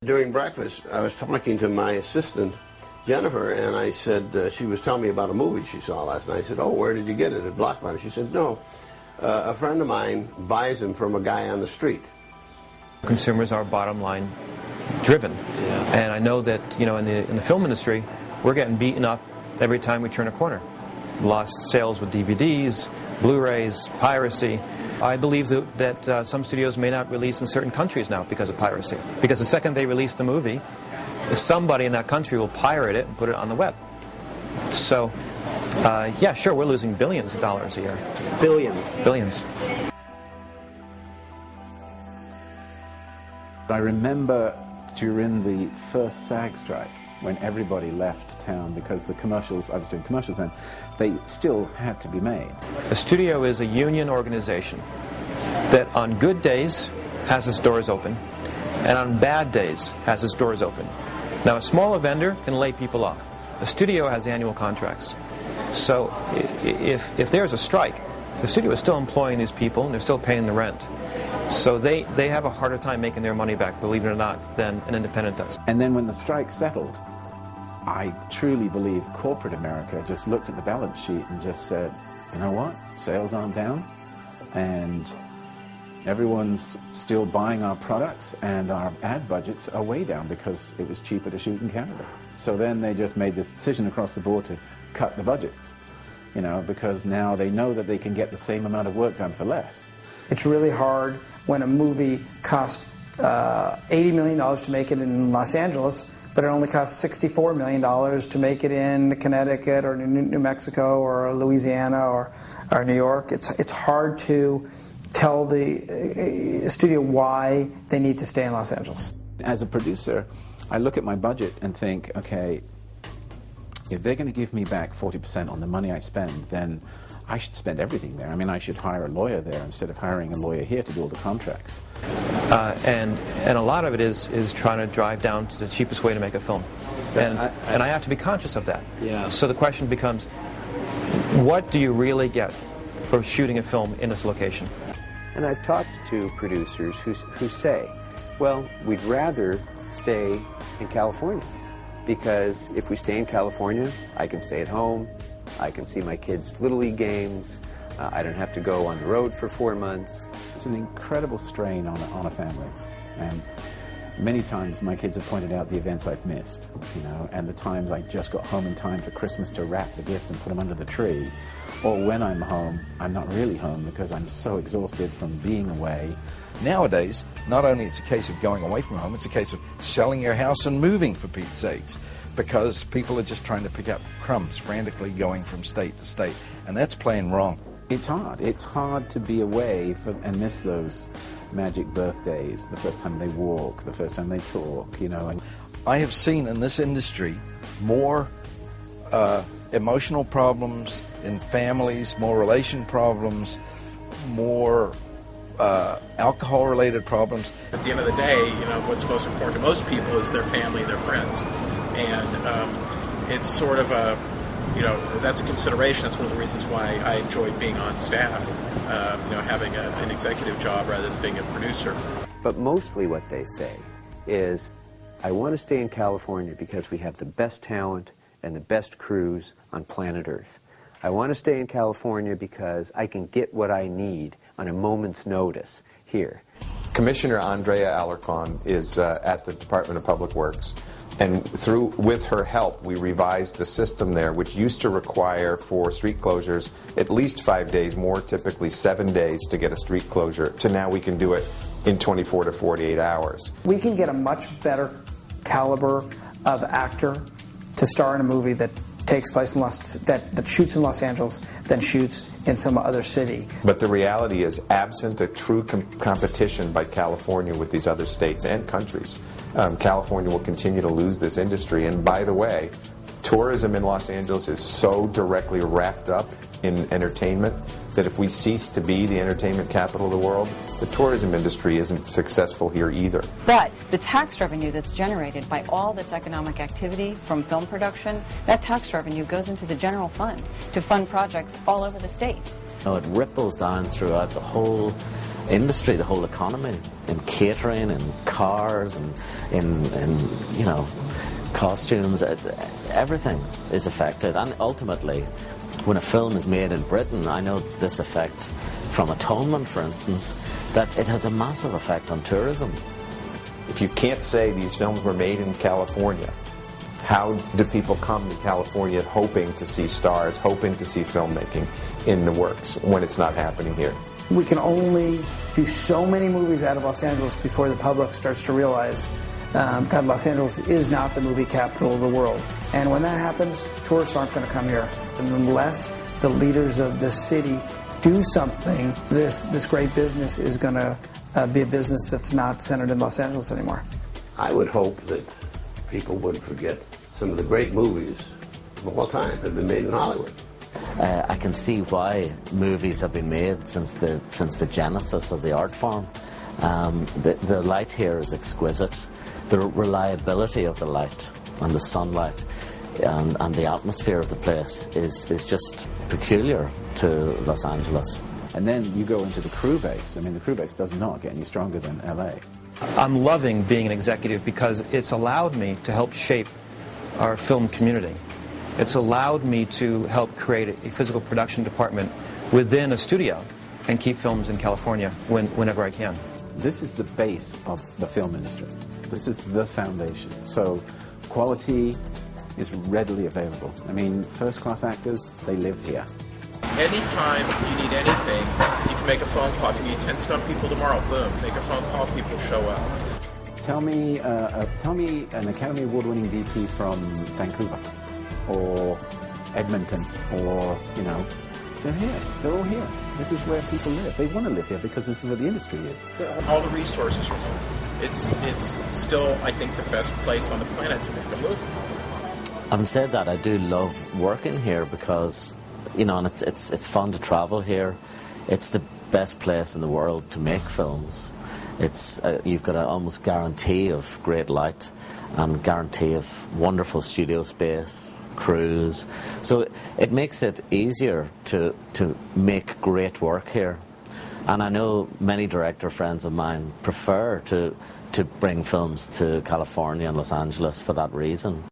During breakfast, I was talking to my assistant, Jennifer, and I said, she was telling me about a movie she saw last night. I said, oh, where did you get it? At Blockbuster? She said, no, a friend of mine buys them from a guy on the street. Consumers are bottom line driven. Yeah. And I know that, you know, in the film industry, we're getting beaten up every time we turn a corner. Lost sales with DVDs, Blu-rays, piracy. I believe that some studios may not release in certain countries now because of piracy. Because the second they release the movie, somebody in that country will pirate it and put it on the web. So, yeah, sure, we're losing billions of dollars a year. Billions? Billions. I remember during the first SAG strike, when everybody left town because the commercials, I was doing commercials then, they still had to be made. A studio is a union organization that on good days has its doors open and on bad days has its doors open. Now a smaller vendor can lay people off. A studio has annual contracts. So if there's a strike, the studio is still employing these people and they're still paying the rent. So they have a harder time making their money back, believe it or not, than an independent does. And then when the strike settled, I truly believe corporate America just looked at the balance sheet and just said, you know what, sales aren't down, and everyone's still buying our products, and our ad budgets are way down because it was cheaper to shoot in Canada. So then they just made this decision across the board to cut the budgets, you know, because now they know that they can get the same amount of work done for less. It's really hard when a movie costs $80 million to make it in Los Angeles, but it only costs $64 million to make it in Connecticut or New Mexico or Louisiana or New York. It's hard to tell the studio why they need to stay in Los Angeles. As a producer, I look at my budget and think, okay, if they're going to give me back 40% on the money I spend, then I should spend everything there. I mean, I should hire a lawyer there instead of hiring a lawyer here to do all the contracts. And a lot of it is trying to drive down to the cheapest way to make a film. And I have to be conscious of that. Yeah. So the question becomes, what do you really get for shooting a film in this location? And I've talked to producers who say, well, we'd rather stay in California, because if we stay in California, I can stay at home, I can see my kids' Little League games, I don't have to go on the road for 4 months. It's an incredible strain on a family, and many times my kids have pointed out the events I've missed, you know, and the times I just got home in time for Christmas to wrap the gifts and put them under the tree, or when I'm home, I'm not really home because I'm so exhausted from being away. Nowadays, not only it's a case of going away from home, it's a case of selling your house and moving, for Pete's sakes, because people are just trying to pick up crumbs, frantically going from state to state, and that's plain wrong. It's hard. It's hard to be away and miss those magic birthdays, the first time they walk, the first time they talk, you know. And I have seen in this industry more emotional problems in families, more relation problems, more alcohol-related problems. At the end of the day, you know, what's most important to most people is their family, their friends, and it's sort of a, you know, that's a consideration. That's one of the reasons why I enjoyed being on staff, you know, having an executive job rather than being a producer. But mostly what they say is, I want to stay in California because we have the best talent and the best crews on planet Earth. I want to stay in California because I can get what I need on a moment's notice here. Commissioner Andrea Alarcon is at the Department of Public Works, and with her help, we revised the system there, which used to require for street closures at least 5 days, more typically 7 days to get a street closure, to now we can do it in 24 to 48 hours. We can get a much better caliber of actor to star in a movie that takes place in that shoots in Los Angeles than shoots in some other city. But the reality is, absent a true competition by California with these other states and countries, California will continue to lose this industry. And by the way, tourism in Los Angeles is so directly wrapped up in entertainment that if we cease to be the entertainment capital of the world, the tourism industry isn't successful here either. But the tax revenue that's generated by all this economic activity from film production, that tax revenue goes into the general fund to fund projects all over the state. It ripples down throughout the whole industry, the whole economy, in catering, in cars, and in you know, costumes. Everything is affected, and ultimately, when a film is made in Britain, I know this effect from Atonement, for instance, that it has a massive effect on tourism. If you can't say these films were made in California, how do people come to California hoping to see stars, hoping to see filmmaking in the works when it's not happening here? We can only do so many movies out of Los Angeles before the public starts to realize, God, Los Angeles is not the movie capital of the world. And when that happens, tourists aren't going to come here. And unless the leaders of this city do something, this great business is going to be a business that's not centered in Los Angeles anymore. I would hope that people would forget some of the great movies of all time have been made in Hollywood. I can see why movies have been made since the genesis of the art form. The light here is exquisite. The reliability of the light and the sunlight and the atmosphere of the place is just peculiar to Los Angeles. And then you go into the crew base. I mean, the crew base does not get any stronger than LA. I'm loving being an executive because it's allowed me to help shape our film community. It's allowed me to help create a physical production department within a studio and keep films in California whenever I can. This is the base of the film industry. This is the foundation. So quality is readily available. I mean, first-class actors, they live here. Anytime you need anything, you can make a phone call. If you need 10 stunt people tomorrow, boom, make a phone call, people show up. Tell me an Academy Award-winning DP from Vancouver or Edmonton or, you know, they're here. They're all here. This is where people live. They want to live here because this is where the industry is. All the resources are here. It's still, I think, the best place on the planet to make a movie. Having said that, I do love working here because, you know, and it's fun to travel here. It's the best place in the world to make films. It's you've got an almost guarantee of great light and guarantee of wonderful studio space, crews. So it makes it easier to make great work here. And I know many director friends of mine prefer to bring films to California and Los Angeles for that reason.